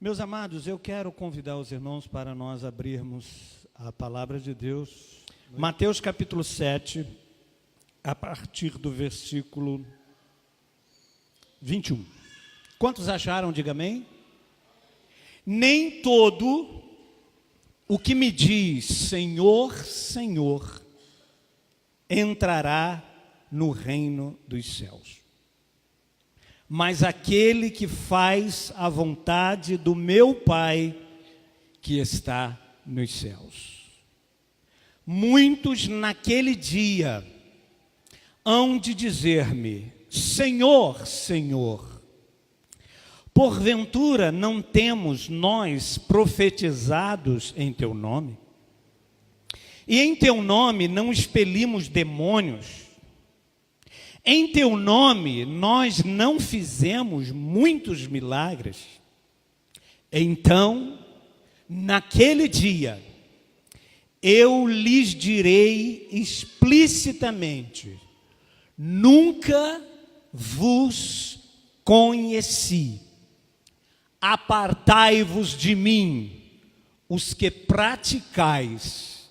Meus amados, eu quero convidar os irmãos para nós abrirmos a palavra de Deus. Mateus capítulo 7, a partir do versículo 21. Quantos acharam? Diga amém. Nem todo o que me diz Senhor, Senhor, entrará no reino dos céus, mas aquele que faz a vontade do meu Pai que está nos céus. Muitos naquele dia hão de dizer-me: Senhor, Senhor, porventura não temos nós profetizados em teu nome? E em teu nome não expelimos demônios? Em teu nome nós não fizemos muitos milagres? Então, naquele dia, eu lhes direi explicitamente: nunca vos conheci. Apartai-vos de mim, os que praticais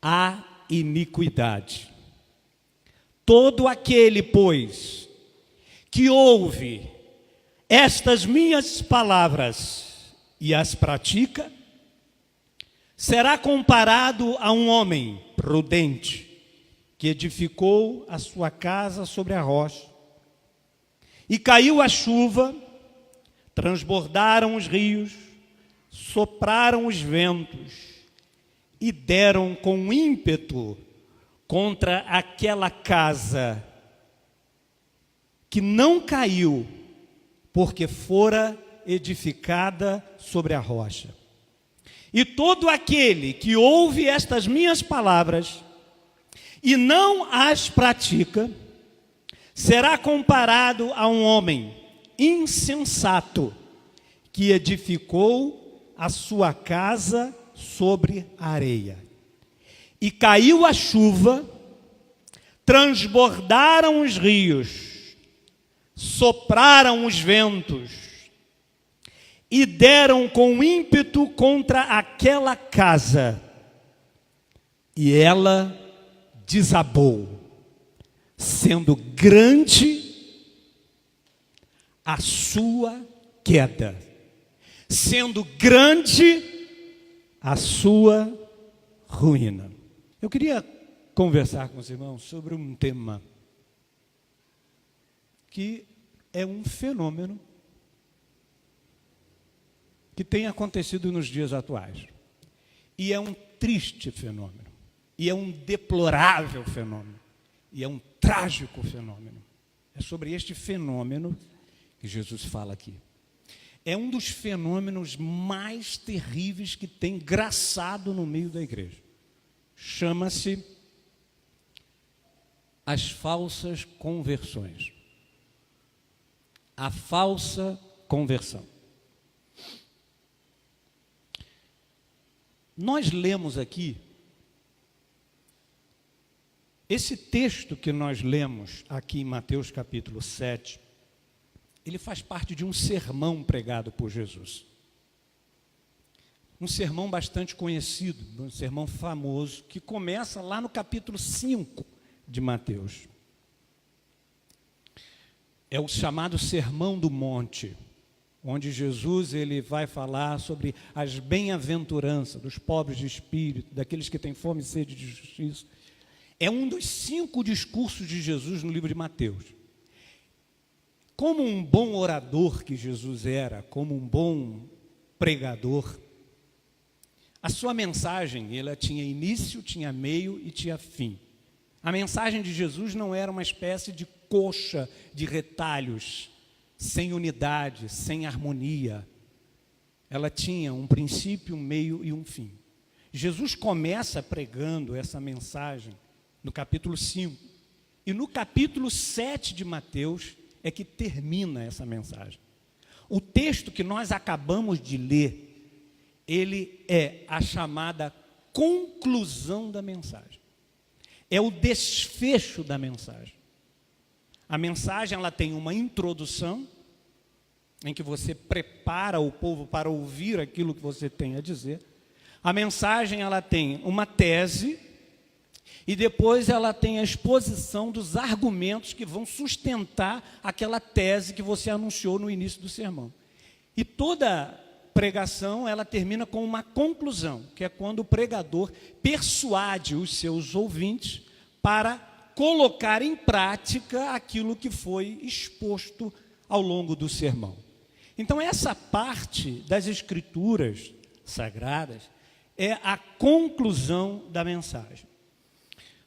a iniquidade. Todo aquele, pois, que ouve estas minhas palavras e as pratica, será comparado a um homem prudente que edificou a sua casa sobre a rocha. E caiu a chuva, transbordaram os rios, sopraram os ventos e deram com ímpeto contra aquela casa, que não caiu, porque fora edificada sobre a rocha. E todo aquele que ouve estas minhas palavras e não as pratica, será comparado a um homem insensato que edificou a sua casa sobre a areia. E caiu a chuva, transbordaram os rios, sopraram os ventos e deram com ímpeto contra aquela casa, e ela desabou, sendo grande a sua queda, sendo grande a sua ruína. Eu queria conversar com os irmãos sobre um tema que é um fenômeno que tem acontecido nos dias atuais. E é um triste fenômeno, e é um deplorável fenômeno, e é um trágico fenômeno. É sobre este fenômeno que Jesus fala aqui. É um dos fenômenos mais terríveis que tem graçado no meio da igreja. Chama-se as falsas conversões. A falsa conversão. Nós lemos aqui, esse texto que nós lemos aqui em Mateus capítulo 7, ele faz parte de um sermão pregado por Jesus. Um sermão bastante conhecido, um sermão famoso, que começa lá no capítulo 5 de Mateus. É o chamado Sermão do Monte, onde Jesus ele vai falar sobre as bem-aventuranças dos pobres de espírito, daqueles que têm fome e sede de justiça. É um dos 5 discursos de Jesus no livro de Mateus. Como um bom orador que Jesus era, como um bom pregador, a sua mensagem, ela tinha início, tinha meio e tinha fim. A mensagem de Jesus não era uma espécie de coxa de retalhos, sem unidade, sem harmonia. Ela tinha um princípio, um meio e um fim. Jesus começa pregando essa mensagem no capítulo 5. E no capítulo 7 de Mateus é que termina essa mensagem. O texto que nós acabamos de ler, ele é a chamada conclusão da mensagem. É o desfecho da mensagem. A mensagem ela tem uma introdução, em que você prepara o povo para ouvir aquilo que você tem a dizer. A mensagem, ela tem uma tese e depois ela tem a exposição dos argumentos que vão sustentar aquela tese que você anunciou no início do sermão. E toda pregação, ela termina com uma conclusão, que é quando o pregador persuade os seus ouvintes para colocar em prática aquilo que foi exposto ao longo do sermão. Então, essa parte das Escrituras Sagradas é a conclusão da mensagem.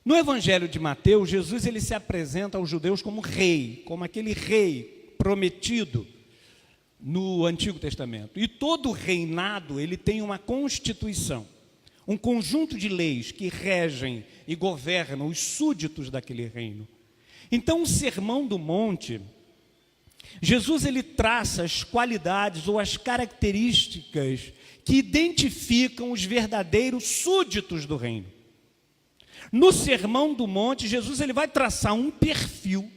No Evangelho de Mateus, Jesus ele se apresenta aos judeus como rei, como aquele rei prometido no Antigo Testamento. E todo reinado ele tem uma constituição, um conjunto de leis que regem e governam os súditos daquele reino. Então, o Sermão do Monte, Jesus ele traça as qualidades ou as características que identificam os verdadeiros súditos do reino. No Sermão do Monte, Jesus ele vai traçar um perfil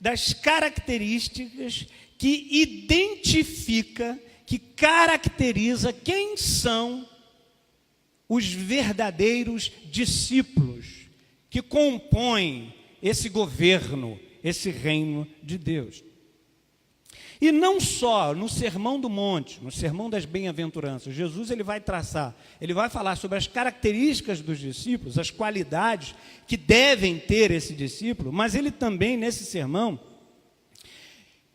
das características que identifica, que caracteriza quem são os verdadeiros discípulos que compõem esse governo, esse reino de Deus. E não só no Sermão do Monte, no Sermão das Bem-aventuranças, Jesus ele vai traçar, ele vai falar sobre as características dos discípulos, as qualidades que devem ter esse discípulo, mas ele também, nesse sermão,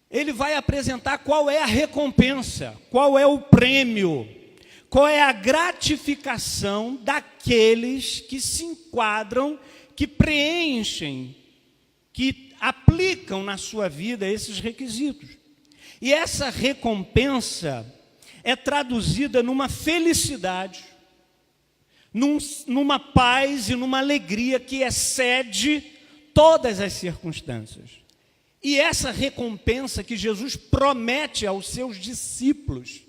ele vai apresentar qual é a recompensa, qual é o prêmio, qual é a gratificação daqueles que se enquadram, que preenchem, que aplicam na sua vida esses requisitos. E essa recompensa é traduzida numa felicidade, numa paz e numa alegria que excede todas as circunstâncias. E essa recompensa que Jesus promete aos seus discípulos,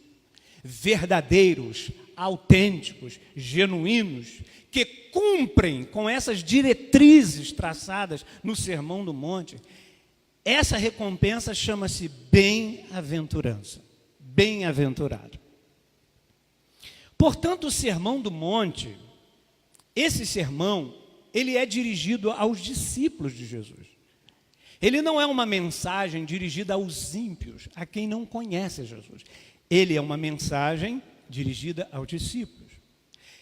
verdadeiros, autênticos, genuínos, que cumprem com essas diretrizes traçadas no Sermão do Monte, essa recompensa chama-se bem-aventurança, bem-aventurado. Portanto, o Sermão do Monte, esse sermão, ele é dirigido aos discípulos de Jesus. Ele não é uma mensagem dirigida aos ímpios, a quem não conhece Jesus. Ele é uma mensagem dirigida aos discípulos.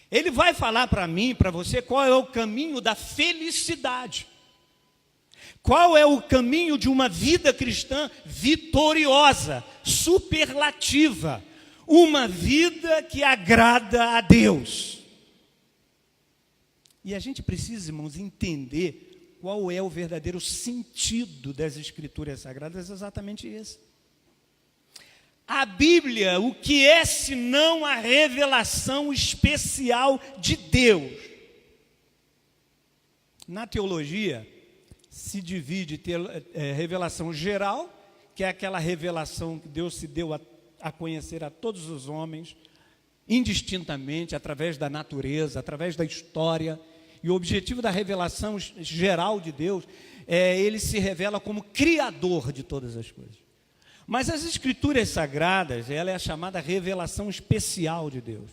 Ele vai falar para mim e para você qual é o caminho da felicidade. Qual é o caminho de uma vida cristã vitoriosa, superlativa, uma vida que agrada a Deus. E a gente precisa, irmãos, entender qual é o verdadeiro sentido das Escrituras Sagradas, é exatamente esse. A Bíblia, o que é senão a revelação especial de Deus? Na teologia, se divide revelação geral, que é aquela revelação que Deus se deu a conhecer a todos os homens, indistintamente, através da natureza, através da história. E o objetivo da revelação geral de Deus é ele se revela como criador de todas as coisas. Mas as Escrituras Sagradas, ela é a chamada revelação especial de Deus,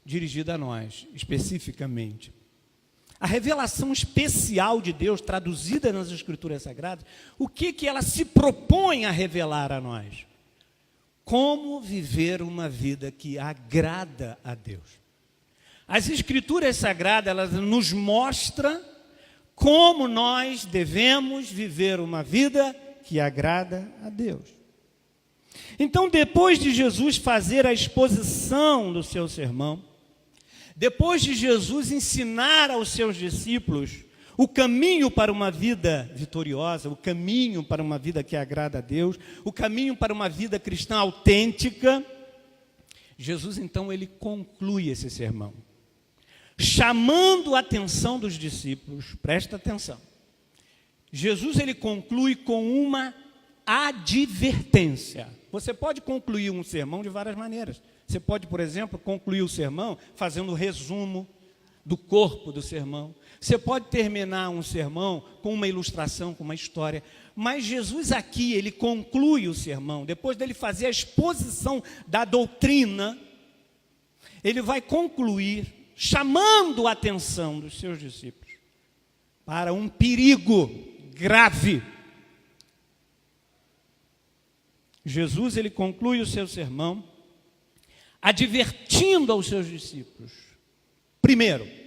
dirigida a nós, especificamente. A revelação especial de Deus, traduzida nas Escrituras Sagradas, o que ela se propõe a revelar a nós? Como viver uma vida que agrada a Deus. As Escrituras Sagradas, elas nos mostram como nós devemos viver uma vida que agrada a Deus. Então, depois de Jesus fazer a exposição do seu sermão, depois de Jesus ensinar aos seus discípulos o caminho para uma vida vitoriosa, o caminho para uma vida que agrada a Deus, o caminho para uma vida cristã autêntica, Jesus então ele conclui esse sermão, chamando a atenção dos discípulos. Presta atenção. Jesus ele conclui com uma advertência. Você pode concluir um sermão de várias maneiras. Você pode, por exemplo, concluir o sermão fazendo um resumo do corpo do sermão. Você pode terminar um sermão com uma ilustração, com uma história, mas Jesus aqui, ele conclui o sermão, depois dele fazer a exposição da doutrina, ele vai concluir chamando a atenção dos seus discípulos para um perigo grave. Jesus, ele conclui o seu sermão advertindo aos seus discípulos, primeiro,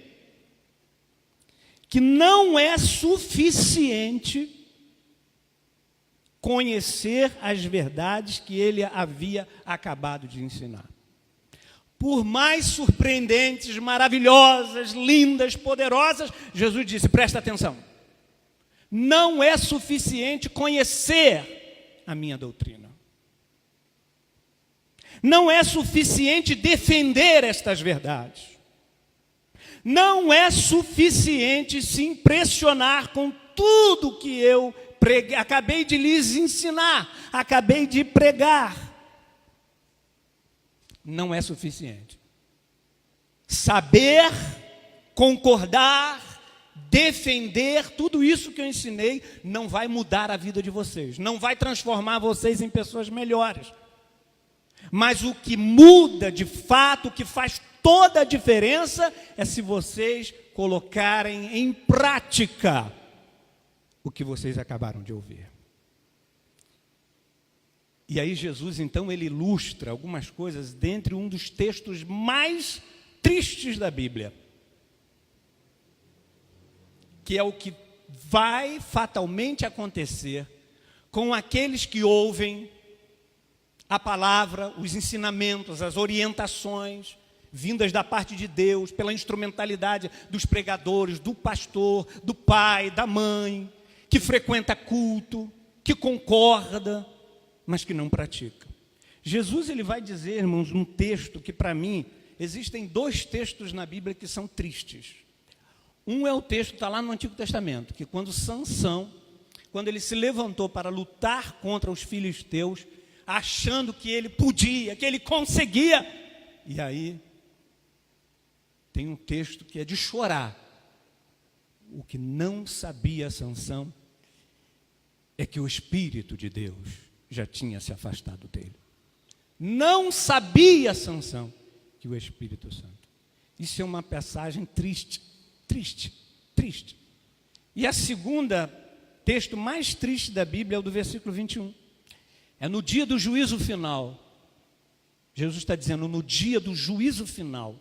que não é suficiente conhecer as verdades que ele havia acabado de ensinar. Por mais surpreendentes, maravilhosas, lindas, poderosas, Jesus disse, presta atenção, não é suficiente conhecer a minha doutrina. Não é suficiente defender estas verdades. Não é suficiente se impressionar com tudo que eu acabei de lhes ensinar, acabei de pregar. Não é suficiente. Saber, concordar, defender, tudo isso que eu ensinei, não vai mudar a vida de vocês, não vai transformar vocês em pessoas melhores. Mas o que muda de fato, o que faz toda a diferença, é se vocês colocarem em prática o que vocês acabaram de ouvir. E aí Jesus, então, ele ilustra algumas coisas dentre um dos textos mais tristes da Bíblia, que é o que vai fatalmente acontecer com aqueles que ouvem a palavra, os ensinamentos, as orientações vindas da parte de Deus, pela instrumentalidade dos pregadores, do pastor, do pai, da mãe, que frequenta culto, que concorda, mas que não pratica. Jesus, ele vai dizer, irmãos, num texto que para mim, existem dois textos na Bíblia que são tristes. Um é o texto que está lá no Antigo Testamento, que quando Sansão, quando ele se levantou para lutar contra os filisteus, achando que ele podia, que ele conseguia, e aí tem um texto que é de chorar. O que não sabia Sansão é que o Espírito de Deus já tinha se afastado dele. Não sabia Sansão que o Espírito Santo. Isso é uma passagem triste, triste, triste. E a segunda texto mais triste da Bíblia é o do versículo 21. É no dia do juízo final. Jesus está dizendo, no dia do juízo final,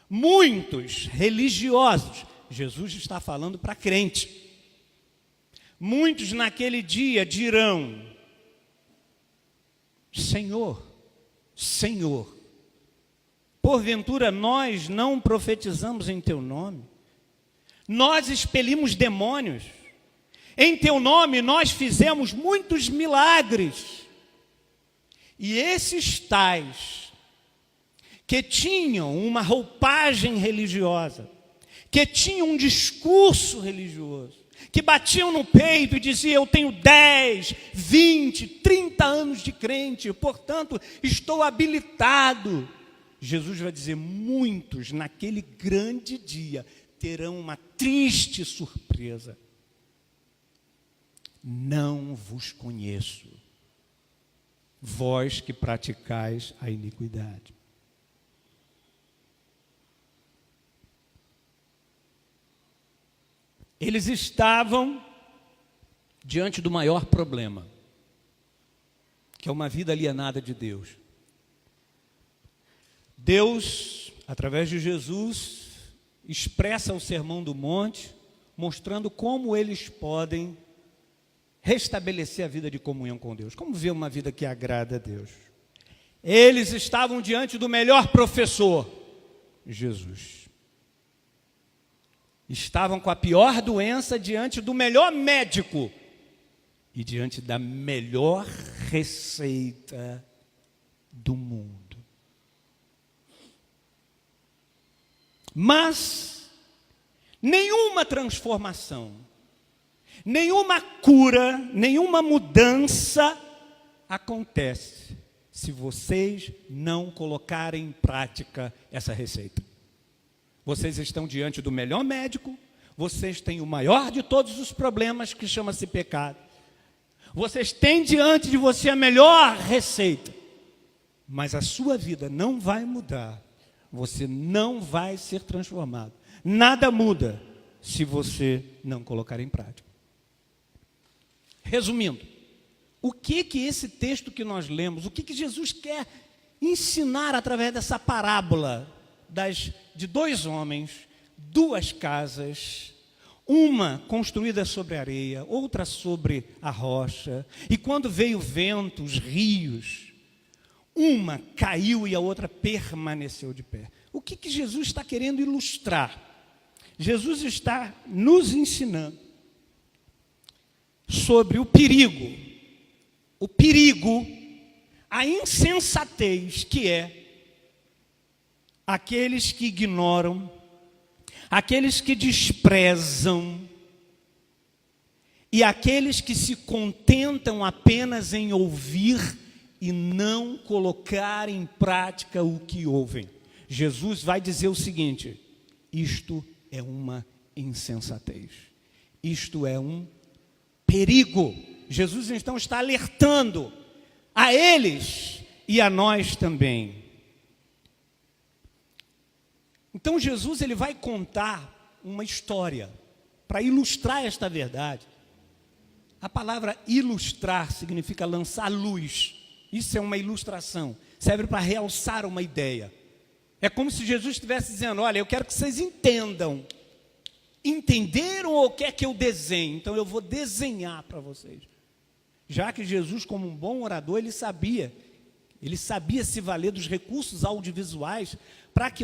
muitos religiosos, Jesus está falando para crente, muitos naquele dia dirão, Senhor, Senhor, porventura nós não profetizamos em teu nome? Nós expelimos demônios, em teu nome nós fizemos muitos milagres. E esses tais, que tinham uma roupagem religiosa, que tinham um discurso religioso, que batiam no peito e diziam, eu tenho 10, 20, 30 anos de crente, portanto, estou habilitado. Jesus vai dizer, muitos naquele grande dia terão uma triste surpresa. Não vos conheço, vós que praticais a iniquidade. Eles estavam diante do maior problema, que é uma vida alienada de Deus. Deus, através de Jesus, expressa o Sermão do Monte, mostrando como eles podem restabelecer a vida de comunhão com Deus. Como ver uma vida que agrada a Deus? Eles estavam diante do melhor professor, Jesus. Estavam com a pior doença diante do melhor médico e diante da melhor receita do mundo. Mas nenhuma transformação, nenhuma cura, nenhuma mudança acontece se vocês não colocarem em prática essa receita. Vocês estão diante do melhor médico, vocês têm o maior de todos os problemas, que chama-se pecado. Vocês têm diante de você a melhor receita, mas a sua vida não vai mudar, você não vai ser transformado. Nada muda se você não colocar em prática. Resumindo, o que esse texto que nós lemos, o que Jesus quer ensinar através dessa parábola de dois homens, duas casas, uma construída sobre a areia, outra sobre a rocha, e quando veio o vento, os rios, uma caiu e a outra permaneceu de pé. O que Jesus está querendo ilustrar? Jesus está nos ensinando sobre o perigo, a insensatez que é aqueles que ignoram, aqueles que desprezam e aqueles que se contentam apenas em ouvir e não colocar em prática o que ouvem. Jesus vai dizer o seguinte: isto é uma insensatez, isto é um perigo. Jesus então está alertando a eles e a nós também. Então Jesus ele vai contar uma história para ilustrar esta verdade. A palavra ilustrar significa lançar luz. Isso é uma ilustração, serve para realçar uma ideia. É como se Jesus estivesse dizendo: olha, eu quero que vocês entendam. Entenderam ou quer que eu desenhe? Então eu vou desenhar para vocês. Já que Jesus, como um bom orador, ele sabia se valer dos recursos audiovisuais para que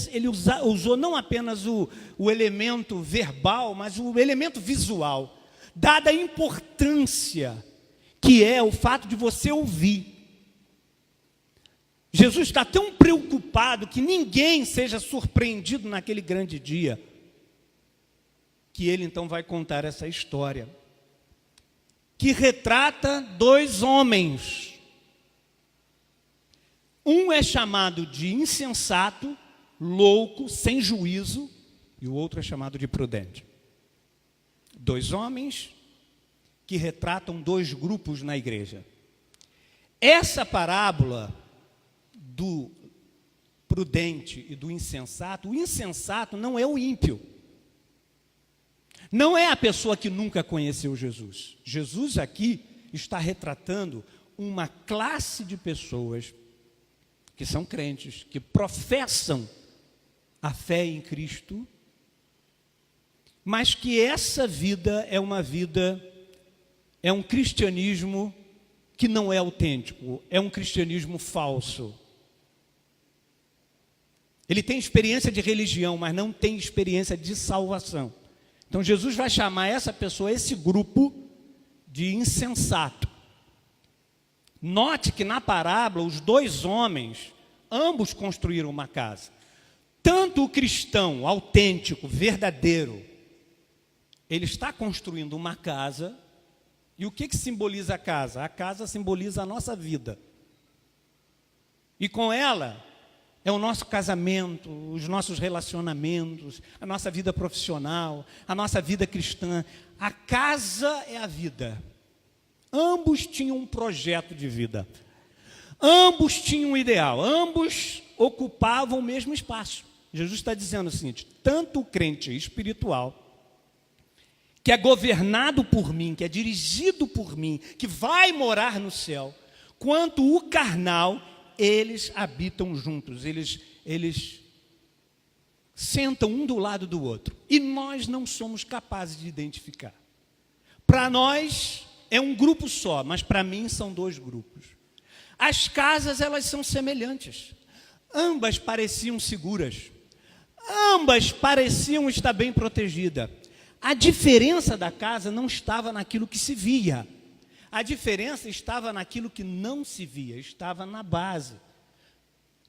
ele usou não apenas o elemento verbal, mas o elemento visual, dada a importância que é o fato de você ouvir. Jesus está tão preocupado que ninguém seja surpreendido naquele grande dia, que ele então vai contar essa história, que retrata dois homens. Um é chamado de insensato, louco, sem juízo, e o outro é chamado de prudente. Dois homens que retratam dois grupos na igreja. Essa parábola do prudente e do insensato, o insensato não é o ímpio. Não é a pessoa que nunca conheceu Jesus. Jesus aqui está retratando uma classe de pessoas que são crentes, que professam a fé em Cristo, mas que essa vida é um cristianismo que não é autêntico, é um cristianismo falso. Ele tem experiência de religião, mas não tem experiência de salvação. Então Jesus vai chamar essa pessoa, esse grupo, de insensato. Note que na parábola, os dois homens, ambos construíram uma casa. Tanto o cristão autêntico, verdadeiro, ele está construindo uma casa. E o que simboliza a casa? A casa simboliza a nossa vida. E com ela é o nosso casamento, os nossos relacionamentos, a nossa vida profissional, a nossa vida cristã. A casa é a vida. Ambos tinham um projeto de vida. Ambos tinham um ideal. Ambos ocupavam o mesmo espaço. Jesus está dizendo o seguinte: tanto o crente espiritual, que é governado por mim, que é dirigido por mim, que vai morar no céu, quanto o carnal, eles habitam juntos, eles sentam um do lado do outro, e nós não somos capazes de identificar. Para nós é um grupo só, mas para mim são dois grupos. As casas, elas são semelhantes, ambas pareciam seguras, ambas pareciam estar bem protegidas. A diferença da casa não estava naquilo que se via. A diferença estava naquilo que não se via, estava na base.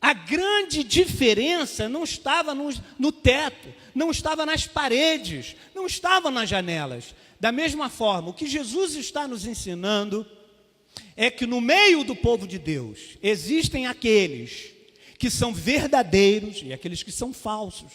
A grande diferença não estava no teto, não estava nas paredes, não estava nas janelas. Da mesma forma, o que Jesus está nos ensinando é que no meio do povo de Deus existem aqueles que são verdadeiros e aqueles que são falsos.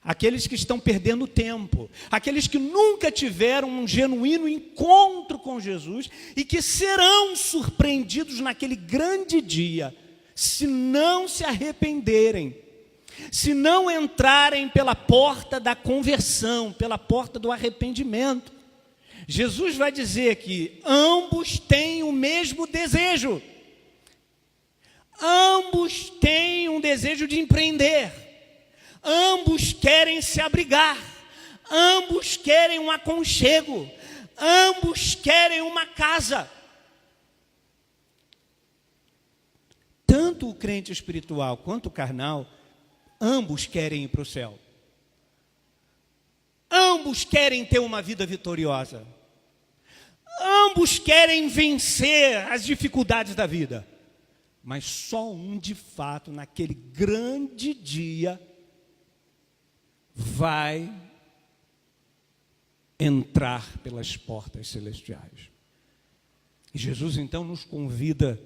Aqueles que estão perdendo tempo, aqueles que nunca tiveram um genuíno encontro com Jesus e que serão surpreendidos naquele grande dia, se não se arrependerem, se não entrarem pela porta da conversão, pela porta do arrependimento. Jesus vai dizer que ambos têm o mesmo desejo, ambos têm um desejo de empreender, ambos querem se abrigar, ambos querem um aconchego, ambos querem uma casa. Tanto o crente espiritual quanto o carnal, ambos querem ir para o céu. Ambos querem ter uma vida vitoriosa. Ambos querem vencer as dificuldades da vida. Mas só um, de fato, naquele grande dia, vai entrar pelas portas celestiais. E Jesus, então, nos convida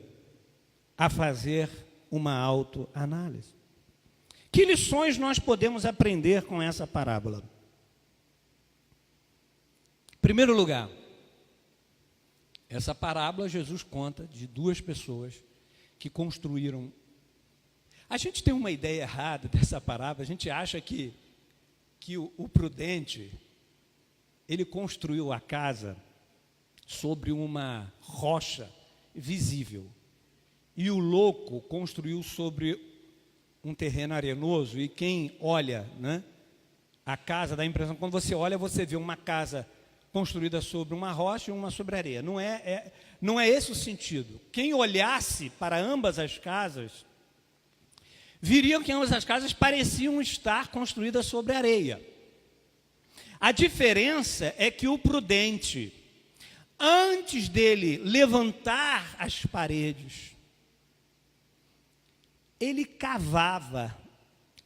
a fazer uma autoanálise. Que lições nós podemos aprender com essa parábola? Em primeiro lugar, essa parábola Jesus conta de duas pessoas que construíram. A gente tem uma ideia errada dessa parábola, a gente acha que o prudente, ele construiu a casa sobre uma rocha visível, e o louco construiu sobre um terreno arenoso, e quem olha, né, a casa, dá a impressão, quando você olha, você vê uma casa construída sobre uma rocha e uma sobre areia. Não é esse o sentido. Quem olhasse para ambas as casas, viriam que ambas as casas pareciam estar construídas sobre areia. A diferença é que o prudente, antes dele levantar as paredes, ele cavava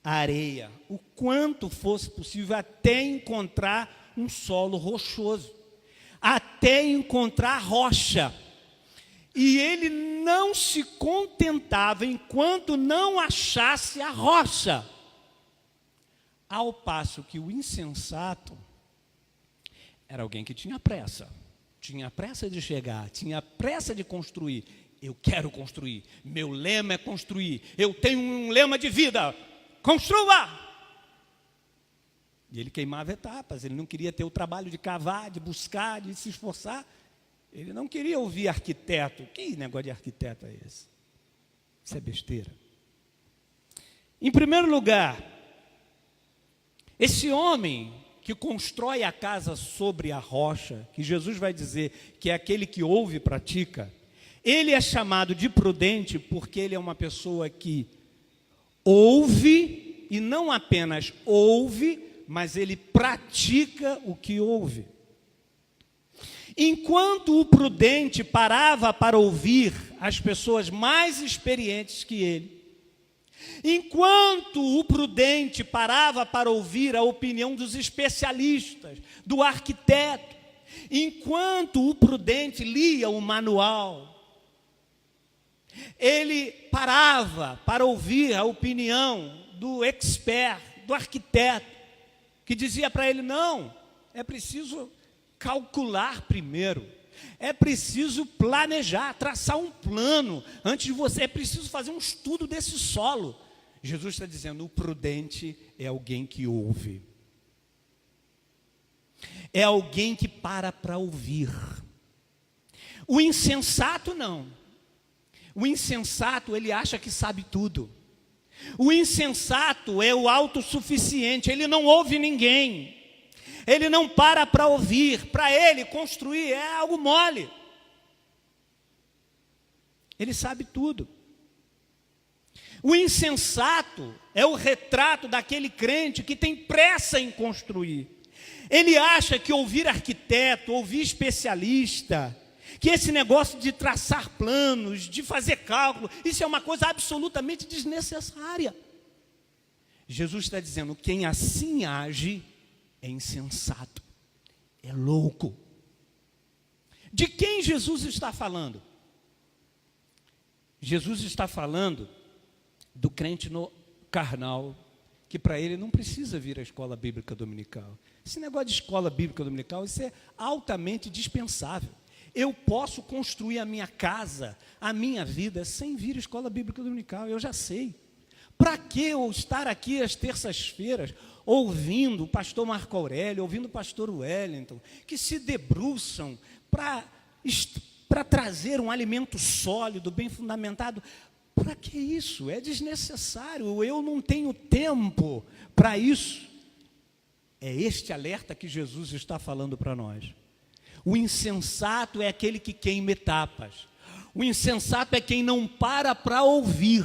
a areia o quanto fosse possível até encontrar um solo rochoso, até encontrar rocha. E ele não se contentava enquanto não achasse a rocha. Ao passo que o insensato era alguém que tinha pressa de chegar, tinha pressa de construir. Eu quero construir, meu lema é construir, eu tenho um lema de vida, construa! E ele queimava etapas, ele não queria ter o trabalho de cavar, de buscar, de se esforçar. Ele não queria ouvir arquiteto. Que negócio de arquiteto é esse? Isso é besteira. Em primeiro lugar, esse homem que constrói a casa sobre a rocha, que Jesus vai dizer que é aquele que ouve e pratica, ele é chamado de prudente porque ele é uma pessoa que ouve, e não apenas ouve, mas ele pratica o que ouve. Enquanto o prudente parava para ouvir as pessoas mais experientes que ele, enquanto o prudente parava para ouvir a opinião dos especialistas, do arquiteto, enquanto o prudente lia o manual, ele parava para ouvir a opinião do expert, do arquiteto, que dizia para ele: não, é preciso calcular primeiro, é preciso planejar, traçar um plano, antes de você, é preciso fazer um estudo desse solo. Jesus está dizendo, o prudente é alguém que ouve, é alguém que para ouvir. O insensato não, o insensato ele acha que sabe tudo, o insensato é o autossuficiente, ele não ouve ninguém, ele não para ouvir, para ele construir é algo mole. Ele sabe tudo. O insensato é o retrato daquele crente que tem pressa em construir. Ele acha que ouvir arquiteto, ouvir especialista, que esse negócio de traçar planos, de fazer cálculo, isso é uma coisa absolutamente desnecessária. Jesus está dizendo, quem assim age é insensato, é louco. De quem Jesus está falando? Jesus está falando do crente no carnal, que para ele não precisa vir à escola bíblica dominical. Esse negócio de escola bíblica dominical, isso é altamente dispensável. Eu posso construir a minha casa, a minha vida, sem vir à escola bíblica dominical, eu já sei. Para que eu estar aqui às terças-feiras, ouvindo o pastor Marco Aurélio, ouvindo o pastor Wellington, que se debruçam para trazer um alimento sólido, bem fundamentado? Para que isso? É desnecessário, eu não tenho tempo para isso. É este alerta que Jesus está falando para nós. O insensato é aquele que queima etapas. O insensato é quem não para ouvir.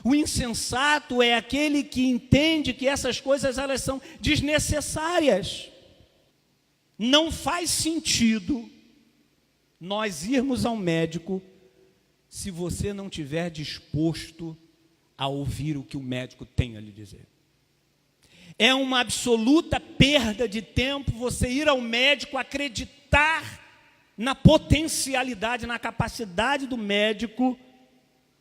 O insensato é aquele que entende que essas coisas elas são desnecessárias. Não faz sentido nós irmos ao médico se você não estiver disposto a ouvir o que o médico tem a lhe dizer. É uma absoluta perda de tempo você ir ao médico, acreditar na potencialidade, na capacidade do médico,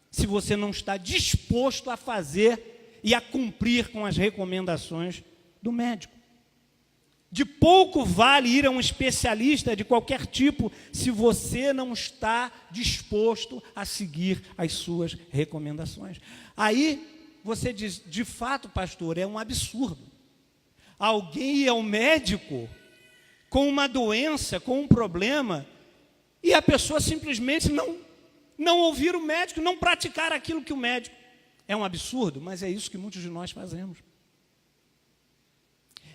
se você não está disposto a fazer e a cumprir com as recomendações do médico. De pouco vale ir a um especialista de qualquer tipo se você não está disposto a seguir as suas recomendações. Aí você diz, de fato, pastor, é um absurdo. Alguém ir ao médico com uma doença, com um problema, e a pessoa simplesmente não ouvir o médico, não praticar aquilo que o médico... É um absurdo, mas é isso que muitos de nós fazemos.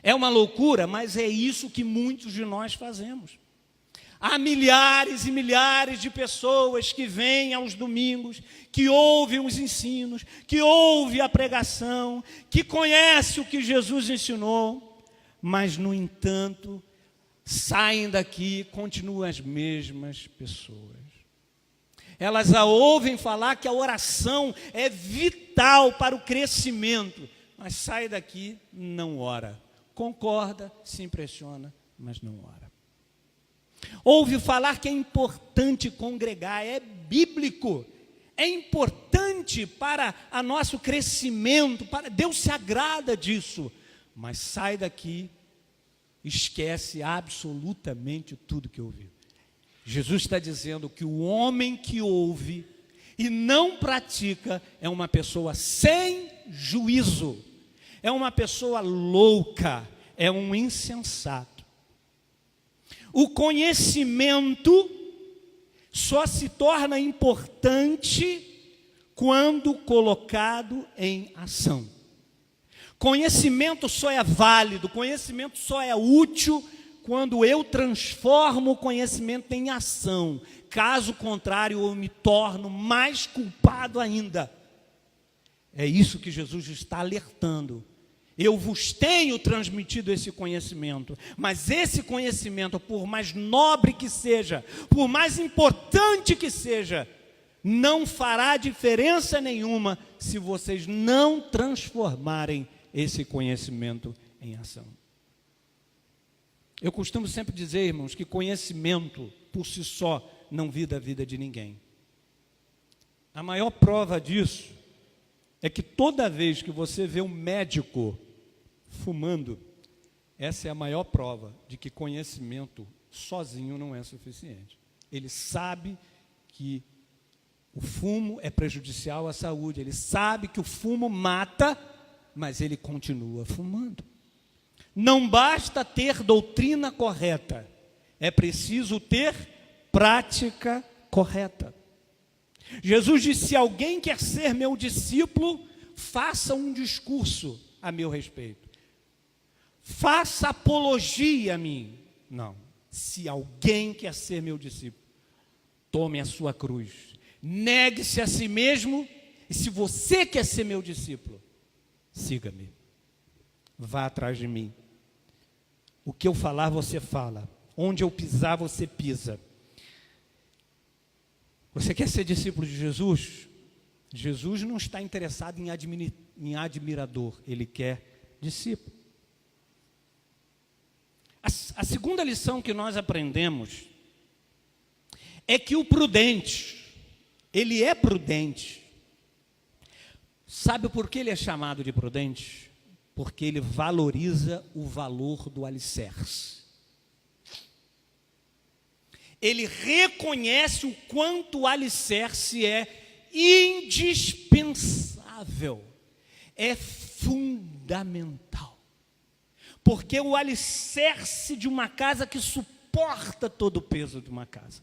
É uma loucura, mas é isso que muitos de nós fazemos. Há milhares e milhares de pessoas que vêm aos domingos, que ouvem os ensinos, que ouvem a pregação, que conhecem o que Jesus ensinou, mas, no entanto, saem daqui e continuam as mesmas pessoas. Elas a ouvem falar que a oração é vital para o crescimento, mas sai daqui, não ora. Concorda, se impressiona, mas não ora. Ouve falar que é importante congregar, é bíblico, é importante para o nosso crescimento, Deus se agrada disso, mas sai daqui, esquece absolutamente tudo que ouviu. Jesus está dizendo que o homem que ouve e não pratica é uma pessoa sem juízo, é uma pessoa louca, é um insensato. O conhecimento só se torna importante quando colocado em ação. Conhecimento só é válido, conhecimento só é útil quando eu transformo o conhecimento em ação. Caso contrário, eu me torno mais culpado ainda. É isso que Jesus está alertando. Eu vos tenho transmitido esse conhecimento, mas esse conhecimento, por mais nobre que seja, por mais importante que seja, não fará diferença nenhuma se vocês não transformarem esse conhecimento em ação. Eu costumo sempre dizer, irmãos, que conhecimento por si só não vira a vida de ninguém. A maior prova disso é que toda vez que você vê um médico fumando, essa é a maior prova de que conhecimento sozinho não é suficiente. Ele sabe que o fumo é prejudicial à saúde, ele sabe que o fumo mata, mas ele continua fumando. Não basta ter doutrina correta, é preciso ter prática correta. Jesus disse: se alguém quer ser meu discípulo, faça um discurso a meu respeito. Faça apologia a mim. Não. Se alguém quer ser meu discípulo, tome a sua cruz. Negue-se a si mesmo. E se você quer ser meu discípulo, siga-me. Vá atrás de mim. O que eu falar, você fala. Onde eu pisar, você pisa. Você quer ser discípulo de Jesus? Jesus não está interessado em admirador. Ele quer discípulo. A segunda lição que nós aprendemos é que o prudente, ele é prudente Sabe por que ele é chamado de prudente? Porque ele valoriza o valor do alicerce. Ele reconhece o quanto o alicerce é indispensável, é fundamental. Porque o alicerce de uma casa que suporta todo o peso de uma casa.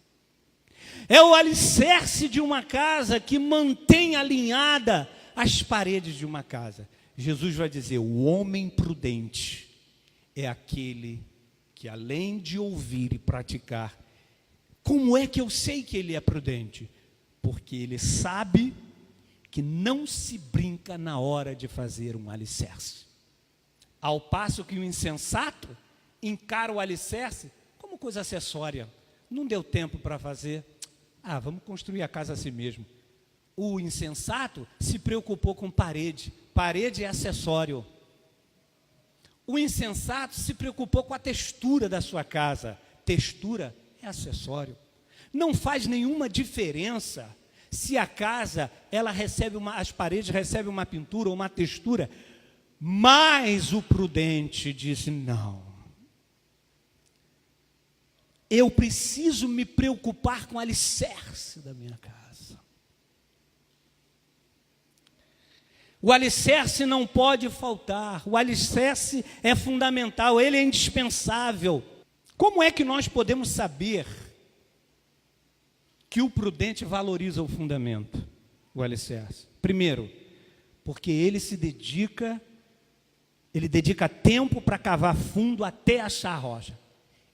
É o alicerce de uma casa que mantém alinhada as paredes de uma casa. Jesus vai dizer: o homem prudente é aquele que, além de ouvir e praticar. Como é que eu sei que ele é prudente? Porque ele sabe que não se brinca na hora de fazer um alicerce. Ao passo que o insensato encara o alicerce como coisa acessória. Não deu tempo para fazer. Vamos construir a casa assim mesmo. O insensato se preocupou com parede. Parede é acessório. O insensato se preocupou com a textura da sua casa. Textura é acessório. Não faz nenhuma diferença se a casa, as paredes recebem uma pintura ou uma textura. Mas o prudente disse: não. Eu preciso me preocupar com o alicerce da minha casa. O alicerce não pode faltar. O alicerce é fundamental, ele é indispensável. Como é que nós podemos saber que o prudente valoriza o fundamento, o alicerce? Primeiro, porque ele dedica tempo para cavar fundo até achar a rocha.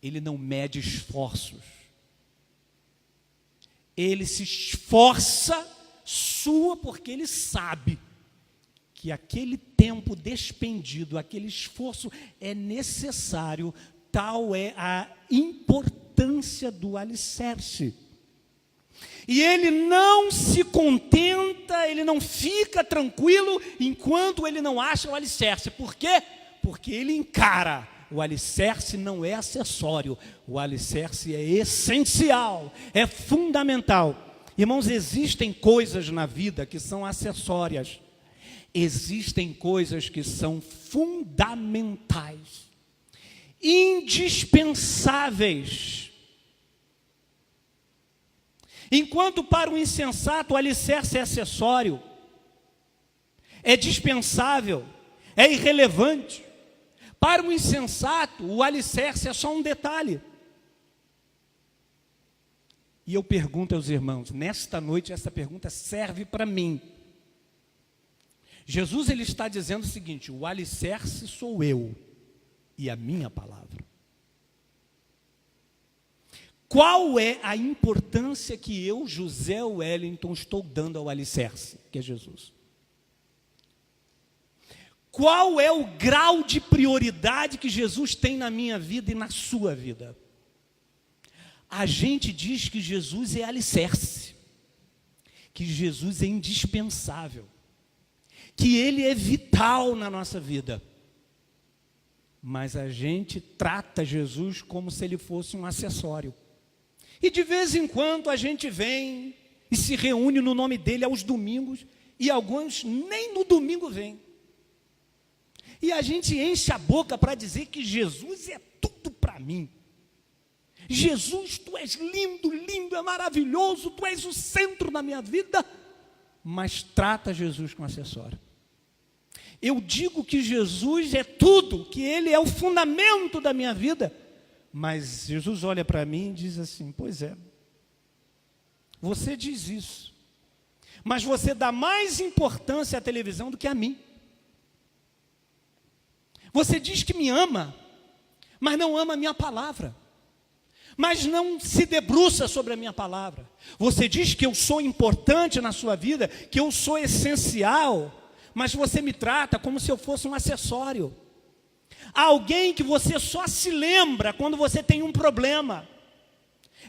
Ele não mede esforços. Ele se esforça porque ele sabe que aquele tempo despendido, aquele esforço é necessário. Tal é a importância do alicerce. E ele não se contenta, ele não fica tranquilo enquanto ele não acha o alicerce. Por quê? Porque ele encara: o alicerce não é acessório, o alicerce é essencial, é fundamental. Irmãos, existem coisas na vida que são acessórias. Existem coisas que são fundamentais, indispensáveis. Enquanto para o insensato o alicerce é acessório, é dispensável, é irrelevante. Para o insensato o alicerce é só um detalhe. E eu pergunto aos irmãos, nesta noite essa pergunta serve para mim. Jesus ele está dizendo o seguinte: o alicerce sou eu e a minha palavra. Qual é a importância que eu, José Wellington, estou dando ao alicerce, que é Jesus? Qual é o grau de prioridade que Jesus tem na minha vida e na sua vida? A gente diz que Jesus é alicerce, que Jesus é indispensável, que ele é vital na nossa vida. Mas a gente trata Jesus como se ele fosse um acessório. E de vez em quando a gente vem e se reúne no nome dele aos domingos, e alguns nem no domingo vêm. E a gente enche a boca para dizer que Jesus é tudo para mim. Jesus, tu és lindo, lindo, é maravilhoso, tu és o centro da minha vida, mas trata Jesus como acessório. Eu digo que Jesus é tudo, que ele é o fundamento da minha vida, mas Jesus olha para mim e diz assim: pois é, você diz isso, mas você dá mais importância à televisão do que a mim. Você diz que me ama, mas não ama a minha palavra, mas não se debruça sobre a minha palavra. Você diz que eu sou importante na sua vida, que eu sou essencial, mas você me trata como se eu fosse um acessório. Alguém que você só se lembra quando você tem um problema.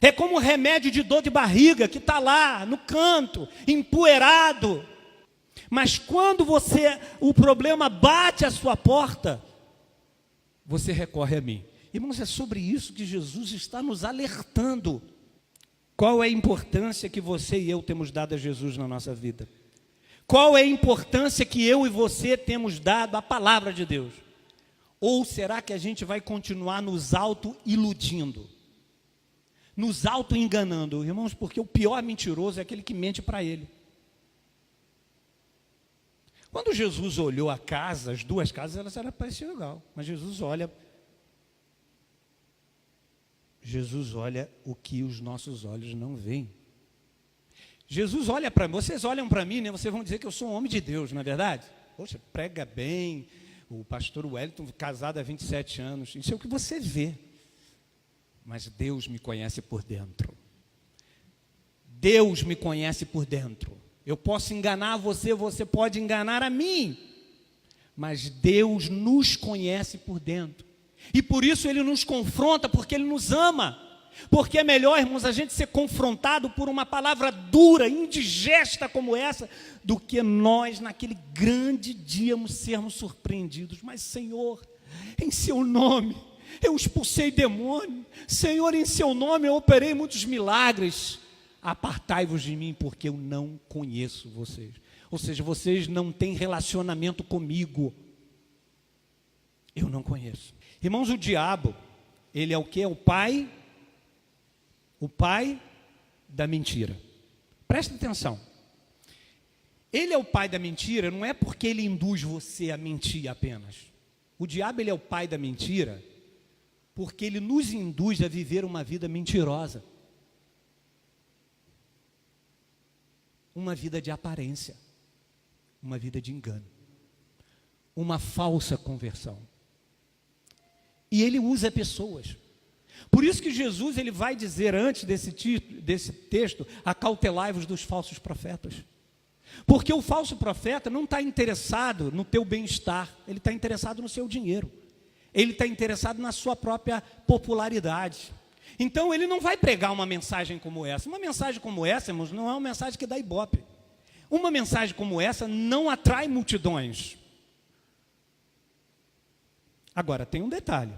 É como um remédio de dor de barriga que está lá no canto, empoeirado. Mas quando o problema bate à sua porta, você recorre a mim. Irmãos, é sobre isso que Jesus está nos alertando. Qual é a importância que você e eu temos dado a Jesus na nossa vida? Qual é a importância que eu e você temos dado à palavra de Deus? Ou será que a gente vai continuar nos auto-iludindo? Nos auto-enganando, irmãos, porque o pior mentiroso é aquele que mente para ele. Quando Jesus olhou a casa, as duas casas, elas pareciam legal, mas Jesus olha o que os nossos olhos não veem. Jesus olha para mim, vocês olham para mim, né? Vocês vão dizer que eu sou um homem de Deus, não é verdade? Poxa, prega bem, o pastor Wellington, casado há 27 anos, isso é o que você vê. Mas Deus me conhece por dentro. Deus me conhece por dentro. Eu posso enganar você, você pode enganar a mim, mas Deus nos conhece por dentro. E por isso Ele nos confronta, porque Ele nos ama. Porque é melhor, irmãos, a gente ser confrontado por uma palavra dura, indigesta como essa, do que nós, naquele grande dia, sermos surpreendidos. Mas, Senhor, em Seu nome, eu expulsei demônio. Senhor, em Seu nome, eu operei muitos milagres. Apartai-vos de mim, porque eu não conheço vocês. Ou seja, vocês não têm relacionamento comigo. Eu não conheço. Irmãos, o diabo, ele é o quê? O pai da mentira. Presta atenção. Ele é o pai da mentira, não é porque ele induz você a mentir apenas. O diabo, ele é o pai da mentira, porque ele nos induz a viver uma vida mentirosa. Uma vida de aparência. Uma vida de engano. Uma falsa conversão. E ele usa pessoas. Por isso que Jesus ele vai dizer antes desse texto, acautelai-vos dos falsos profetas. Porque o falso profeta não está interessado no teu bem-estar, ele está interessado no seu dinheiro. Ele está interessado na sua própria popularidade. Então ele não vai pregar uma mensagem como essa. Uma mensagem como essa, irmãos, não é uma mensagem que dá ibope. Uma mensagem como essa não atrai multidões. Agora, tem um detalhe.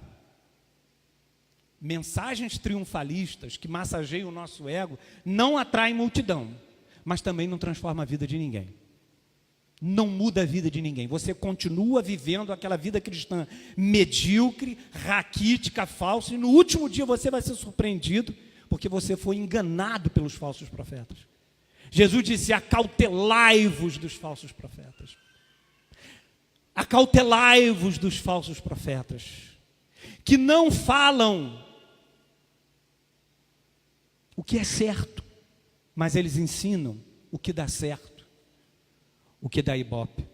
Mensagens triunfalistas que massageiam o nosso ego não atraem multidão, mas também não transforma a vida de ninguém. Não muda a vida de ninguém. Você continua vivendo aquela vida cristã medíocre, raquítica, falsa, e no último dia você vai ser surpreendido, porque você foi enganado pelos falsos profetas. Jesus disse, acautelai-vos dos falsos profetas. Acautelai-vos dos falsos profetas, que não falam o que é certo, mas eles ensinam o que dá certo, o que dá ibope.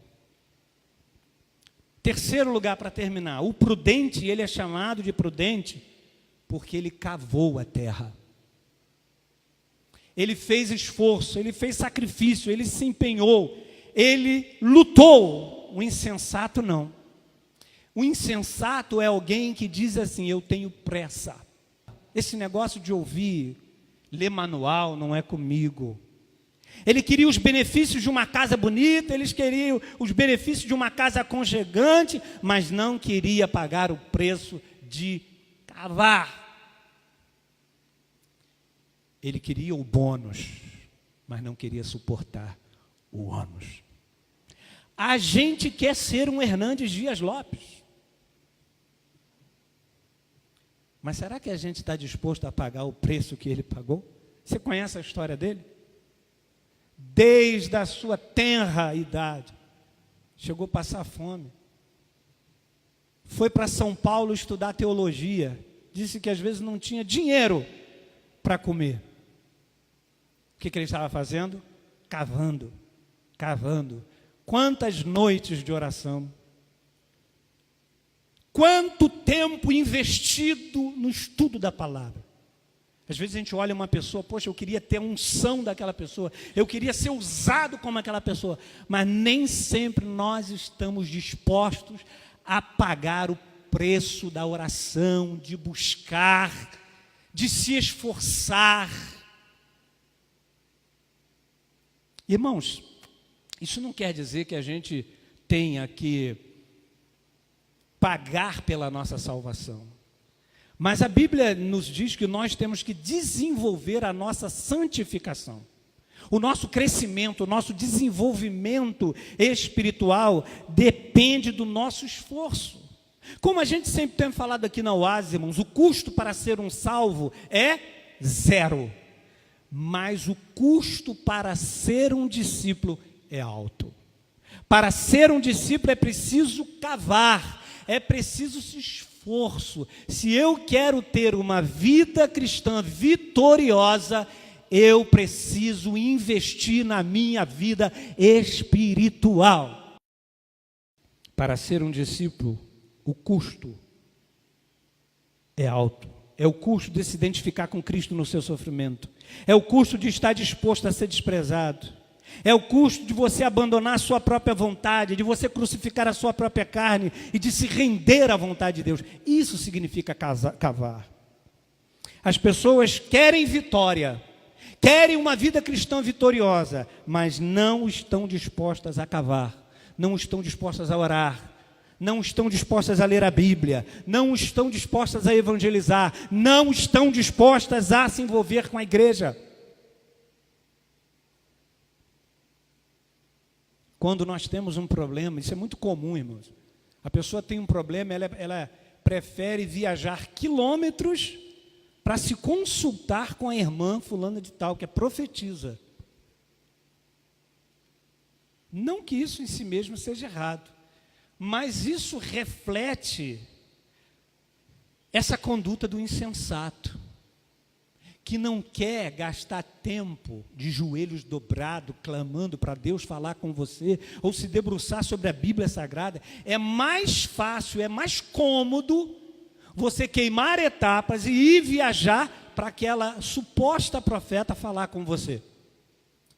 Terceiro lugar para terminar, o prudente, ele é chamado de prudente porque ele cavou a terra. Ele fez esforço, ele fez sacrifício, ele se empenhou, ele lutou. O insensato não. O insensato é alguém que diz assim, eu tenho pressa. Esse negócio de ouvir, ler manual não é comigo. Ele queria os benefícios de uma casa bonita, eles queriam os benefícios de uma casa aconchegante, mas não queria pagar o preço de cavar. Ele queria o bônus, mas não queria suportar o ônus. A gente quer ser um Hernandes Dias Lopes. Mas será que a gente está disposto a pagar o preço que ele pagou? Você conhece a história dele? Desde a sua tenra idade, chegou a passar fome. Foi para São Paulo estudar teologia. Disse que às vezes não tinha dinheiro para comer. O que ele estava fazendo? Cavando, cavando. Quantas noites de oração. Quanto tempo investido no estudo da palavra. Às vezes a gente olha uma pessoa, poxa, eu queria ter a unção daquela pessoa, eu queria ser usado como aquela pessoa, mas nem sempre nós estamos dispostos a pagar o preço da oração, de buscar, de se esforçar. Irmãos, isso não quer dizer que a gente tenha que pagar pela nossa salvação. Mas a Bíblia nos diz que nós temos que desenvolver a nossa santificação. O nosso crescimento, o nosso desenvolvimento espiritual depende do nosso esforço. Como a gente sempre tem falado aqui na Oásis, irmãos, o custo para ser um salvo é 0. Mas o custo para ser um discípulo é alto. Para ser um discípulo é preciso cavar, é preciso esforço. Se eu quero ter uma vida cristã vitoriosa, eu preciso investir na minha vida espiritual. Para ser um discípulo, o custo é alto. É o custo de se identificar com Cristo no seu sofrimento. É o custo de estar disposto a ser desprezado. É o custo de você abandonar a sua própria vontade, de você crucificar a sua própria carne e de se render à vontade de Deus. Isso significa cavar. As pessoas querem vitória, querem uma vida cristã vitoriosa, mas não estão dispostas a cavar, não estão dispostas a orar, não estão dispostas a ler a Bíblia, não estão dispostas a evangelizar, não estão dispostas a se envolver com a igreja. Quando nós temos um problema, isso é muito comum, irmãos. A pessoa tem um problema, ela prefere viajar quilômetros para se consultar com a irmã fulana de tal, que é profetisa. Não que isso em si mesmo seja errado, mas isso reflete essa conduta do insensato, que não quer gastar tempo de joelhos dobrados, clamando para Deus falar com você, ou se debruçar sobre a Bíblia Sagrada. É mais fácil, é mais cômodo você queimar etapas e ir viajar para aquela suposta profeta falar com você.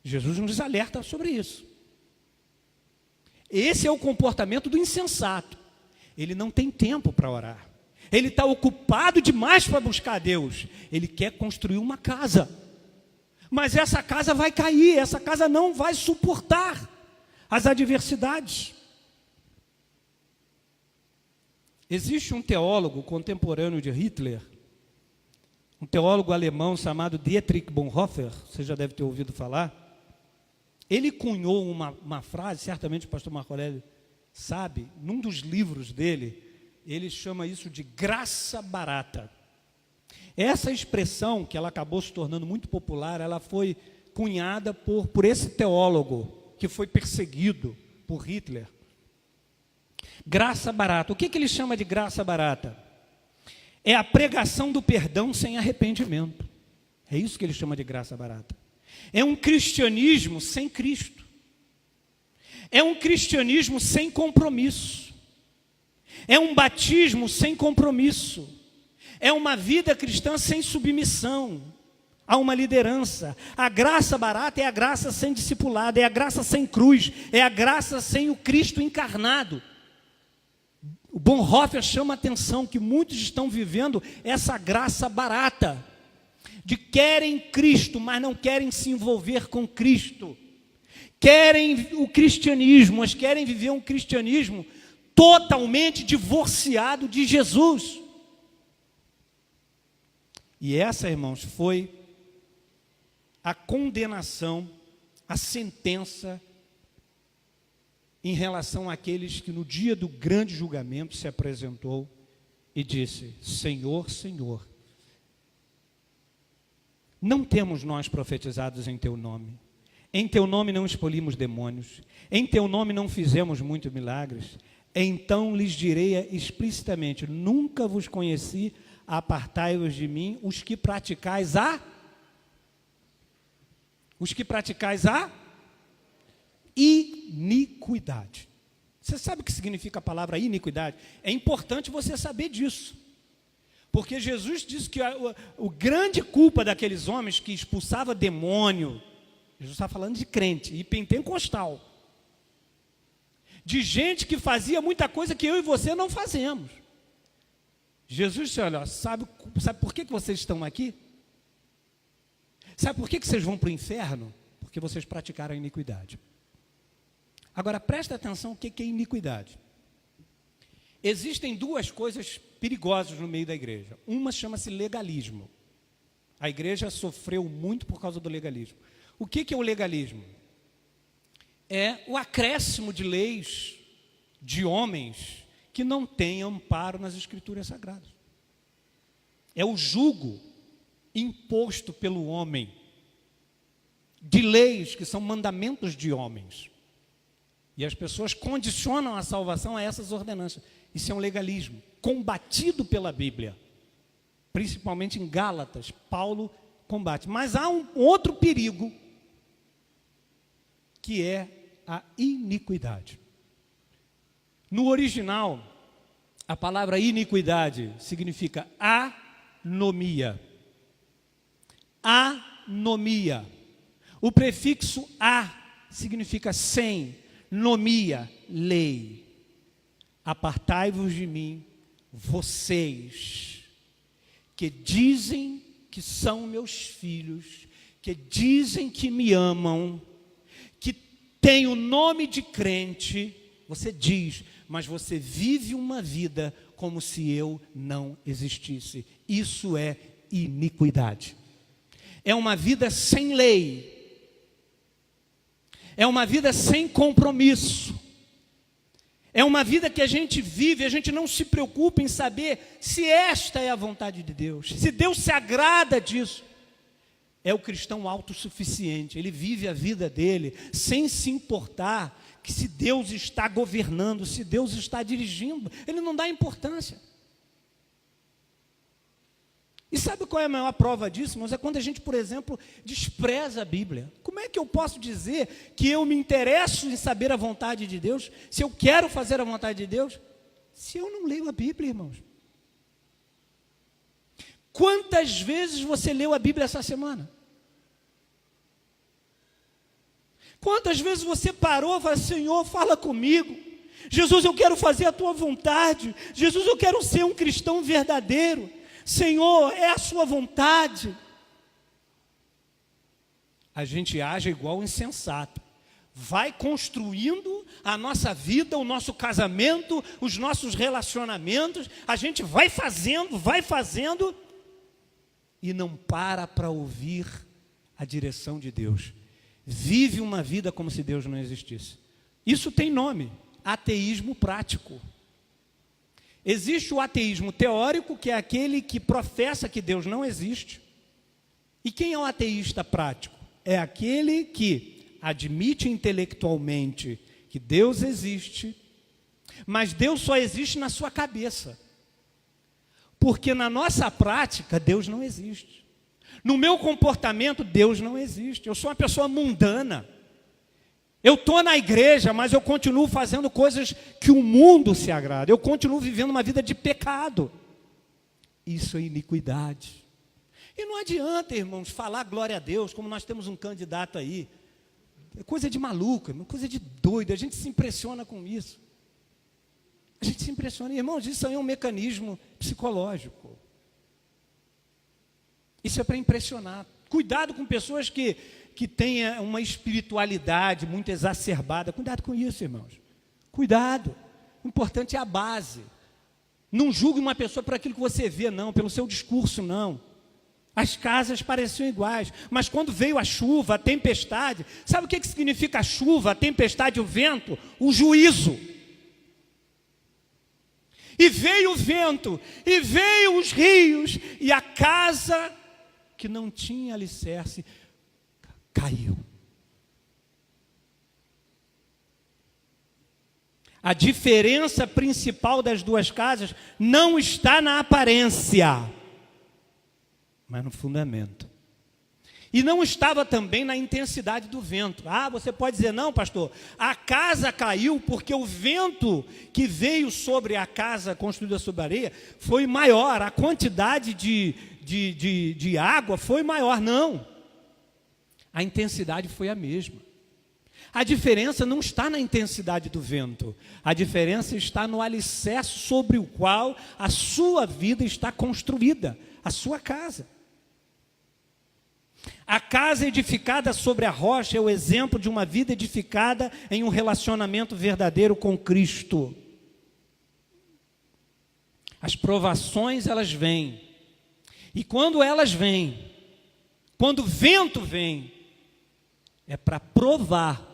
Jesus nos alerta sobre isso. Esse é o comportamento do insensato. Ele não tem tempo para orar. Ele está ocupado demais para buscar a Deus. Ele quer construir uma casa. Mas essa casa vai cair, essa casa não vai suportar as adversidades. Existe um teólogo contemporâneo de Hitler, um teólogo alemão chamado Dietrich Bonhoeffer, você já deve ter ouvido falar. Ele cunhou uma frase, certamente o pastor Marco Aurélio sabe, num dos livros dele, ele chama isso de graça barata. Essa expressão, que ela acabou se tornando muito popular, ela foi cunhada por esse teólogo, que foi perseguido por Hitler. Graça barata. O que ele chama de graça barata? É a pregação do perdão sem arrependimento. É isso que ele chama de graça barata. É um cristianismo sem Cristo. É um cristianismo sem compromisso. É um batismo sem compromisso. É uma vida cristã sem submissão a uma liderança. A graça barata é a graça sem discipulado, é a graça sem cruz, é a graça sem o Cristo encarnado. O Bonhoeffer chama a atenção que muitos estão vivendo essa graça barata, de querem Cristo, mas não querem se envolver com Cristo. Querem o cristianismo, mas querem viver um cristianismo totalmente divorciado de Jesus. E essa, irmãos, foi a condenação, a sentença em relação àqueles que no dia do grande julgamento se apresentou e disse: Senhor, Senhor, não temos nós profetizados em teu nome? Em teu nome não expelimos demônios, em teu nome não fizemos muitos milagres? Então lhes direi explicitamente: nunca vos conheci, apartai-vos de mim, os que praticais a iniquidade. Você sabe o que significa a palavra iniquidade? É importante você saber disso. Porque Jesus disse que a grande culpa daqueles homens que expulsava demônio, Jesus está falando de crente e pentecostal, de gente que fazia muita coisa que eu e você não fazemos. Jesus disse: olha, sabe por que vocês estão aqui? Sabe por que vocês vão para o inferno? Porque vocês praticaram a iniquidade. Agora, presta atenção o que é iniquidade. Existem duas coisas perigosas no meio da igreja. Uma chama-se legalismo. A igreja sofreu muito por causa do legalismo. O que é o legalismo? É o acréscimo de leis de homens que não têm amparo nas Escrituras Sagradas. É o jugo imposto pelo homem de leis que são mandamentos de homens. E as pessoas condicionam a salvação a essas ordenanças. Isso é um legalismo combatido pela Bíblia. Principalmente em Gálatas, Paulo combate. Mas há um outro perigo, que é a iniquidade. No original, a palavra iniquidade significa anomia. Anomia. O prefixo a significa sem, nomia, lei. Apartai-vos de mim, vocês, que dizem que são meus filhos, que dizem que me amam, que têm o nome de crente. Você diz, mas você vive uma vida como se eu não existisse. Isso é iniquidade. É uma vida sem lei. É uma vida sem compromisso. É uma vida que a gente vive, a gente não se preocupa em saber se esta é a vontade de Deus, se Deus se agrada disso. É o cristão autossuficiente, ele vive a vida dele sem se importar que se Deus está governando, se Deus está dirigindo, ele não dá importância. E sabe qual é a maior prova disso, irmãos? É quando a gente, por exemplo, despreza a Bíblia. Como é que eu posso dizer que eu me interesso em saber a vontade de Deus, se eu quero fazer a vontade de Deus, se eu não leio a Bíblia, irmãos? Quantas vezes você leu a Bíblia essa semana? Quantas vezes você parou e falou, Senhor, fala comigo. Jesus, eu quero fazer a tua vontade. Jesus, eu quero ser um cristão verdadeiro. Senhor, é a sua vontade. A gente age igual um insensato. Vai construindo a nossa vida, o nosso casamento, os nossos relacionamentos. A gente vai fazendo e não para ouvir a direção de Deus. Vive uma vida como se Deus não existisse. Isso tem nome, ateísmo prático. Existe o ateísmo teórico, que é aquele que professa que Deus não existe. E quem é o ateísta prático? É aquele que admite intelectualmente que Deus existe, mas Deus só existe na sua cabeça. Porque na nossa prática, Deus não existe. No meu comportamento, Deus não existe. Eu sou uma pessoa mundana. Eu estou na igreja, mas eu continuo fazendo coisas que o mundo se agrada. Eu continuo vivendo uma vida de pecado. Isso é iniquidade. E não adianta, irmãos, falar glória a Deus, como nós temos um candidato aí. É coisa de maluco, é coisa de doido. A gente se impressiona com isso. A gente se impressiona. Irmãos, isso aí é um mecanismo psicológico. Isso é para impressionar. Cuidado com pessoas que tenha uma espiritualidade muito exacerbada. Cuidado com isso, irmãos. Cuidado. O importante é a base. Não julgue uma pessoa por aquilo que você vê, não. Pelo seu discurso, não. As casas pareciam iguais. Mas quando veio a chuva, a tempestade, sabe o que significa a chuva, a tempestade, o vento? O juízo. E veio o vento, e veio os rios, e a casa que não tinha alicerce caiu. A diferença principal das duas casas não está na aparência, mas no fundamento. E não estava também na intensidade do vento. Ah, você pode dizer, não, pastor, a casa caiu porque o vento que veio sobre a casa construída sobre a areia foi maior, a quantidade de água foi maior. Não. A intensidade foi a mesma. A diferença não está na intensidade do vento. A diferença está no alicerce sobre o qual a sua vida está construída, a sua casa. A casa edificada sobre a rocha é o exemplo de uma vida edificada em um relacionamento verdadeiro com Cristo. As provações, elas vêm. E quando elas vêm, quando o vento vem, é para provar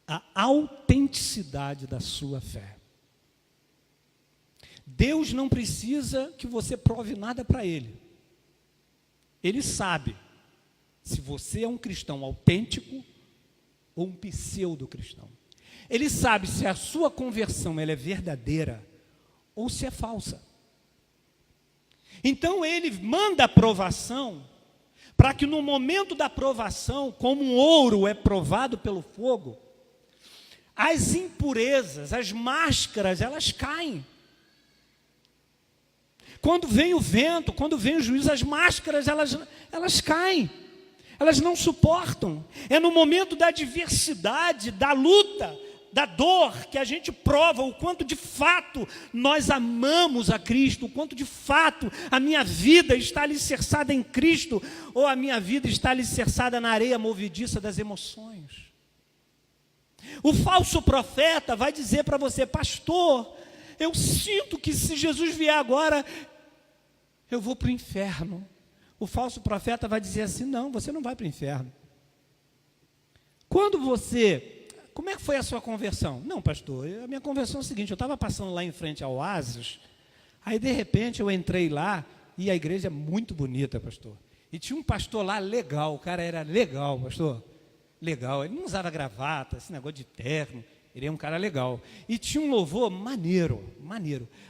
a autenticidade da sua fé. Deus não precisa que você prove nada para Ele. Ele sabe se você é um cristão autêntico ou um pseudo-cristão. Ele sabe se a sua conversão ela é verdadeira ou se é falsa. Então Ele manda a provação para que no momento da provação, como um ouro é provado pelo fogo, as impurezas, as máscaras, elas caem. Quando vem o vento, quando vem o juízo, as máscaras, elas caem. Elas não suportam. É no momento da adversidade, da luta, da dor, que a gente prova o quanto de fato nós amamos a Cristo, o quanto de fato a minha vida está alicerçada em Cristo, ou a minha vida está alicerçada na areia movediça das emoções. O falso profeta vai dizer para você: pastor, eu sinto que se Jesus vier agora, eu vou para o inferno. O falso profeta vai dizer assim: não, você não vai para o inferno. Como é que foi a sua conversão? Não, pastor, a minha conversão é o seguinte: eu estava passando lá em frente ao Oásis, aí de repente eu entrei lá, e a igreja é muito bonita, pastor. E tinha um pastor lá legal, o cara era legal, pastor, legal. Ele não usava gravata, esse negócio de terno, ele é um cara legal. E tinha um louvor maneiro.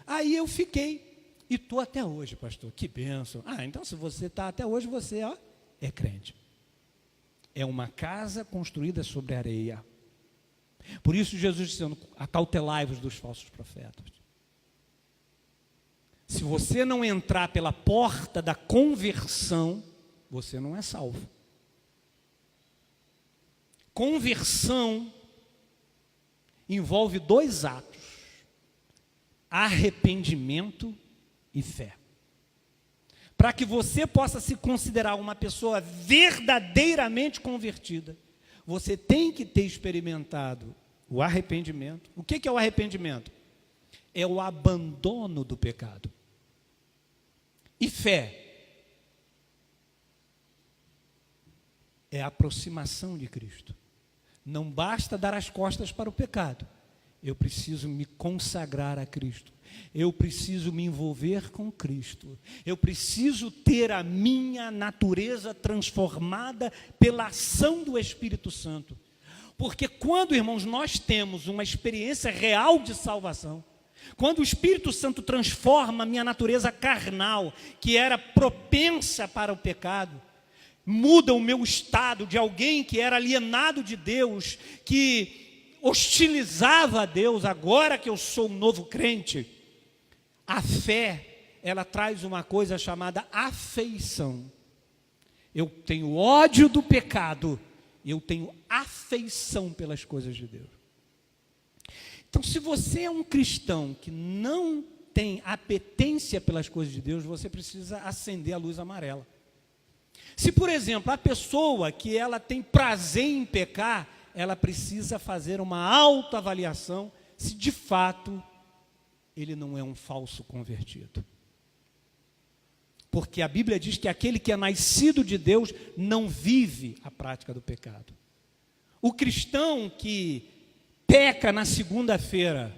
Aí eu fiquei, e estou até hoje, pastor, que bênção. Então se você está até hoje, você é crente. É uma casa construída sobre areia. Por isso Jesus dizendo: acautelai-vos dos falsos profetas. Se você não entrar pela porta da conversão, você não é salvo. Conversão envolve 2 atos: arrependimento e fé. Para que você possa se considerar uma pessoa verdadeiramente convertida, você tem que ter experimentado o arrependimento. O que é o arrependimento? É o abandono do pecado. E fé é a aproximação de Cristo. Não basta dar as costas para o pecado. Eu preciso me consagrar a Cristo. Eu preciso me envolver com Cristo. Eu preciso ter a minha natureza transformada pela ação do Espírito Santo. Porque quando, irmãos, nós temos uma experiência real de salvação, quando o Espírito Santo transforma a minha natureza carnal, que era propensa para o pecado, muda o meu estado de alguém que era alienado de Deus, que hostilizava a Deus. Agora que eu sou um novo crente, a fé, ela traz uma coisa chamada afeição. Eu tenho ódio do pecado, eu tenho afeição pelas coisas de Deus. Então, se você é um cristão que não tem apetência pelas coisas de Deus, você precisa acender a luz amarela. Se, por exemplo, a pessoa que ela tem prazer em pecar, ela precisa fazer uma autoavaliação se de fato ele não é um falso convertido. Porque a Bíblia diz que aquele que é nascido de Deus não vive a prática do pecado. O cristão que peca na segunda-feira,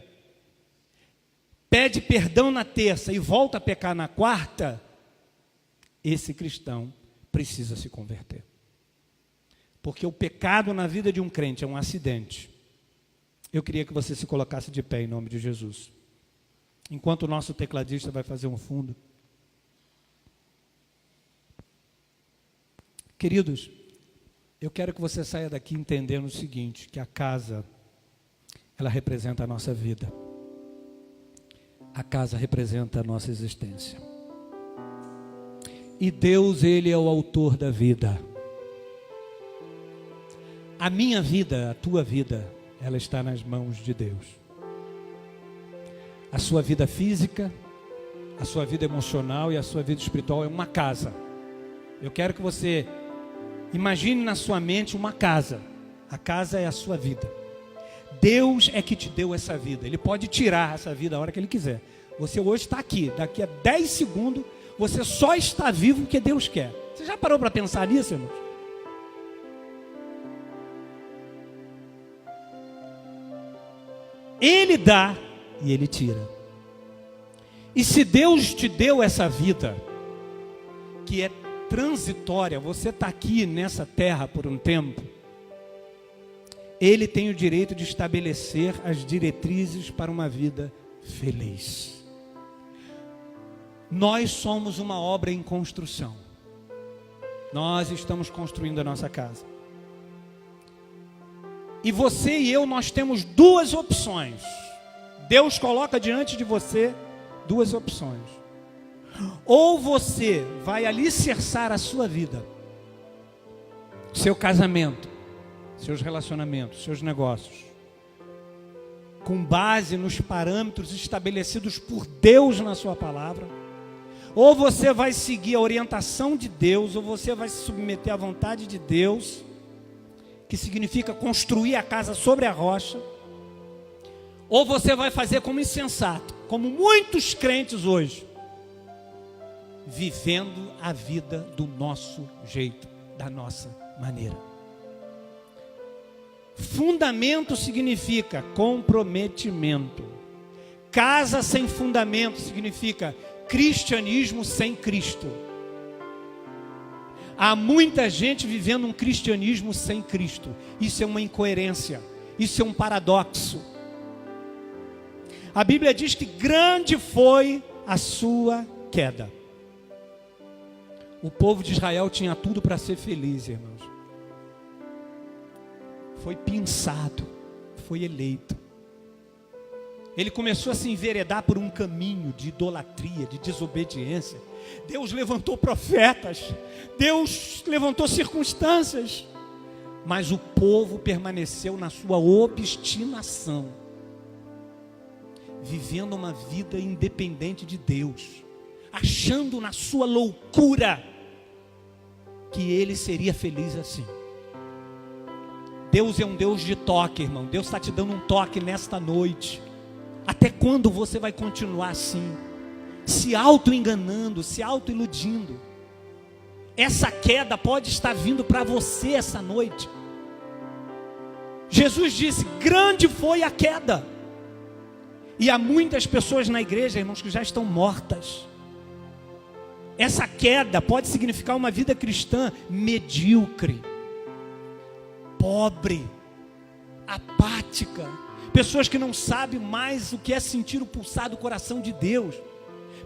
pede perdão na terça e volta a pecar na quarta, esse cristão precisa se converter. Porque o pecado na vida de um crente é um acidente. Eu queria que você se colocasse de pé em nome de Jesus. Enquanto o nosso tecladista vai fazer um fundo. Queridos, eu quero que você saia daqui entendendo o seguinte, que a casa, ela representa a nossa vida. A casa representa a nossa existência. E Deus, Ele é o autor da vida. A minha vida, a tua vida, ela está nas mãos de Deus. A sua vida física, a sua vida emocional e a sua vida espiritual é uma casa. Eu quero que você imagine na sua mente uma casa. A casa é a sua vida. Deus é que te deu essa vida. Ele pode tirar essa vida a hora que Ele quiser. Você hoje está aqui. Daqui a 10 segundos, você só está vivo porque Deus quer. Você já parou para pensar nisso, irmãos? Ele dá e Ele tira. E se Deus te deu essa vida, que é transitória, você está aqui nessa terra por um tempo, Ele tem o direito de estabelecer as diretrizes para uma vida feliz. Nós somos uma obra em construção. Nós estamos construindo a nossa casa. E você e eu, nós temos duas opções. Deus coloca diante de você duas opções. Ou você vai alicerçar a sua vida, seu casamento, seus relacionamentos, seus negócios, com base nos parâmetros estabelecidos por Deus na sua palavra. Ou você vai seguir a orientação de Deus, ou você vai se submeter à vontade de Deus, que significa construir a casa sobre a rocha. Ou você vai fazer como insensato, como muitos crentes hoje, vivendo a vida do nosso jeito, da nossa maneira. Fundamento significa comprometimento. Casa sem fundamento significa cristianismo sem Cristo. Há muita gente vivendo um cristianismo sem Cristo. Isso é uma incoerência, isso é um paradoxo. A Bíblia diz que grande foi a sua queda. O povo de Israel tinha tudo para ser feliz, irmãos. Foi pinçado, foi eleito. Ele começou a se enveredar por um caminho de idolatria, de desobediência. Deus levantou profetas, Deus levantou circunstâncias, mas o povo permaneceu na sua obstinação, vivendo uma vida independente de Deus, achando na sua loucura que ele seria feliz assim. Deus é um Deus de toque, irmão. Deus está te dando um toque nesta noite. Até quando você vai continuar assim, se auto-enganando, se auto-iludindo? Essa queda pode estar vindo para você essa noite. Jesus disse: grande foi a queda. E há muitas pessoas na igreja, irmãos, que já estão mortas. Essa queda pode significar uma vida cristã medíocre, pobre, apática. Pessoas que não sabem mais o que é sentir o pulsar do coração de Deus.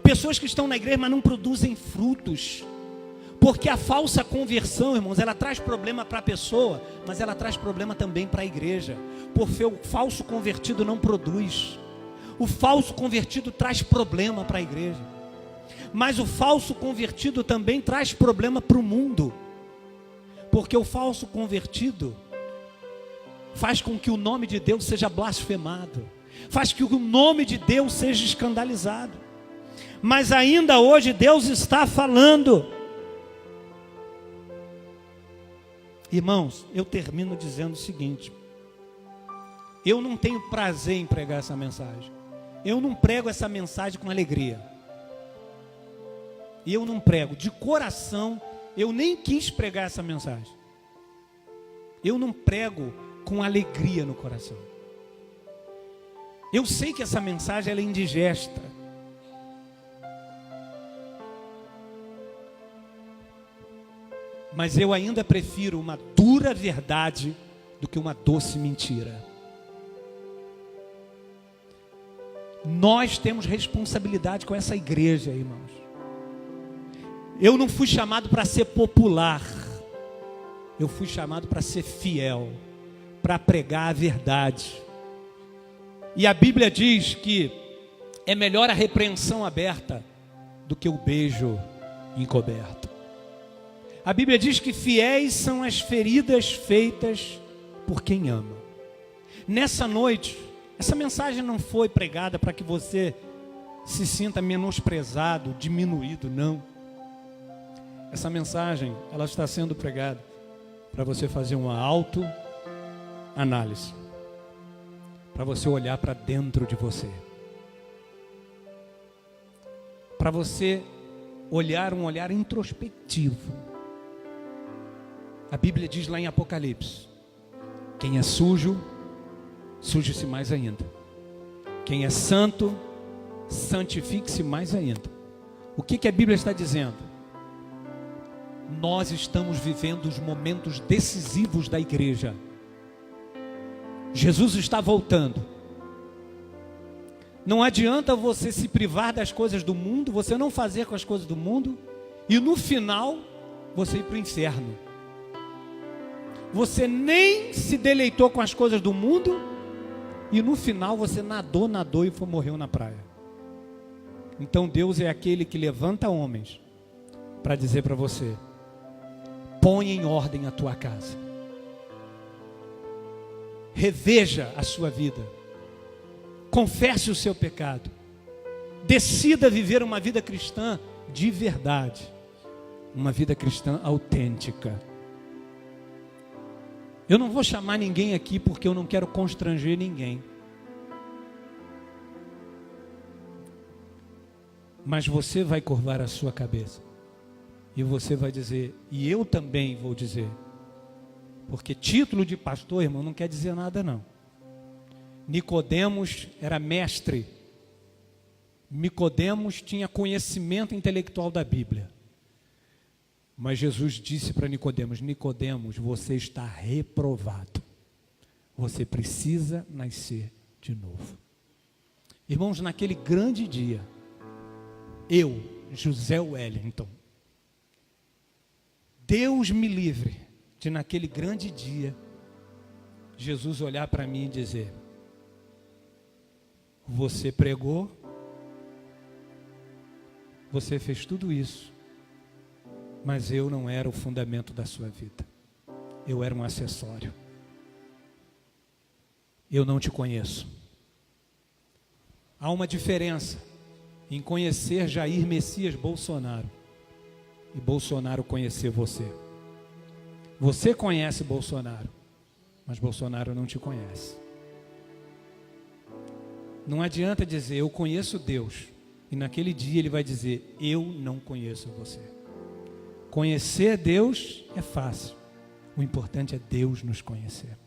Pessoas que estão na igreja, mas não produzem frutos. Porque a falsa conversão, irmãos, ela traz problema para a pessoa, mas ela traz problema também para a igreja. Porque o falso convertido não produz. O falso convertido traz problema para a igreja. Mas o falso convertido também traz problema para o mundo. Porque o falso convertido faz com que o nome de Deus seja blasfemado, faz que o nome de Deus seja escandalizado. Mas ainda hoje Deus está falando. Irmãos, eu termino dizendo o seguinte: eu não tenho prazer em pregar essa mensagem. Eu não prego essa mensagem com alegria. E eu não prego de coração. Eu nem quis pregar essa mensagem. Eu não prego com alegria no coração. Eu sei que essa mensagem ela é indigesta. Mas eu ainda prefiro uma dura verdade do que uma doce mentira. Nós temos responsabilidade com essa igreja, irmãos. Eu não fui chamado para ser popular. Eu fui chamado para ser fiel, para pregar a verdade. E a Bíblia diz que é melhor a repreensão aberta do que o beijo encoberto. A Bíblia diz que fiéis são as feridas feitas por quem ama. Nessa noite, essa mensagem não foi pregada para que você se sinta menosprezado, diminuído, não. Essa mensagem, ela está sendo pregada para você fazer uma autoanálise, para você olhar para dentro de você, para você olhar um olhar introspectivo. A Bíblia diz lá em Apocalipse: quem é sujo, suje-se mais ainda. Quem é santo, santifique-se mais ainda. O que a Bíblia está dizendo? Nós estamos vivendo os momentos decisivos da igreja. Jesus está voltando. Não adianta você se privar das coisas do mundo, você não fazer com as coisas do mundo, e no final, você ir para o inferno. Você nem se deleitou com as coisas do mundo, e no final você nadou e morreu na praia. Então Deus é aquele que levanta homens para dizer para você: põe em ordem a tua casa, reveja a sua vida, confesse o seu pecado, decida viver uma vida cristã de verdade, uma vida cristã autêntica. Eu não vou chamar ninguém aqui porque eu não quero constranger ninguém. Mas você vai curvar a sua cabeça e você vai dizer, e eu também vou dizer, porque título de pastor, irmão, não quer dizer nada não. Nicodemos era mestre. Nicodemos tinha conhecimento intelectual da Bíblia. Mas Jesus disse para Nicodemos: Nicodemos, você está reprovado. Você precisa nascer de novo. Irmãos, naquele grande dia, eu, José Wellington, Deus me livre de naquele grande dia, Jesus olhar para mim e dizer: você pregou, você fez tudo isso, mas eu não era o fundamento da sua vida. Eu era um acessório. Eu não te conheço. Há uma diferença em conhecer Jair Messias Bolsonaro e Bolsonaro conhecer você. Você conhece Bolsonaro, mas Bolsonaro não te conhece. Não adianta dizer eu conheço Deus, e naquele dia ele vai dizer eu não conheço você. Conhecer Deus é fácil, o importante é Deus nos conhecer.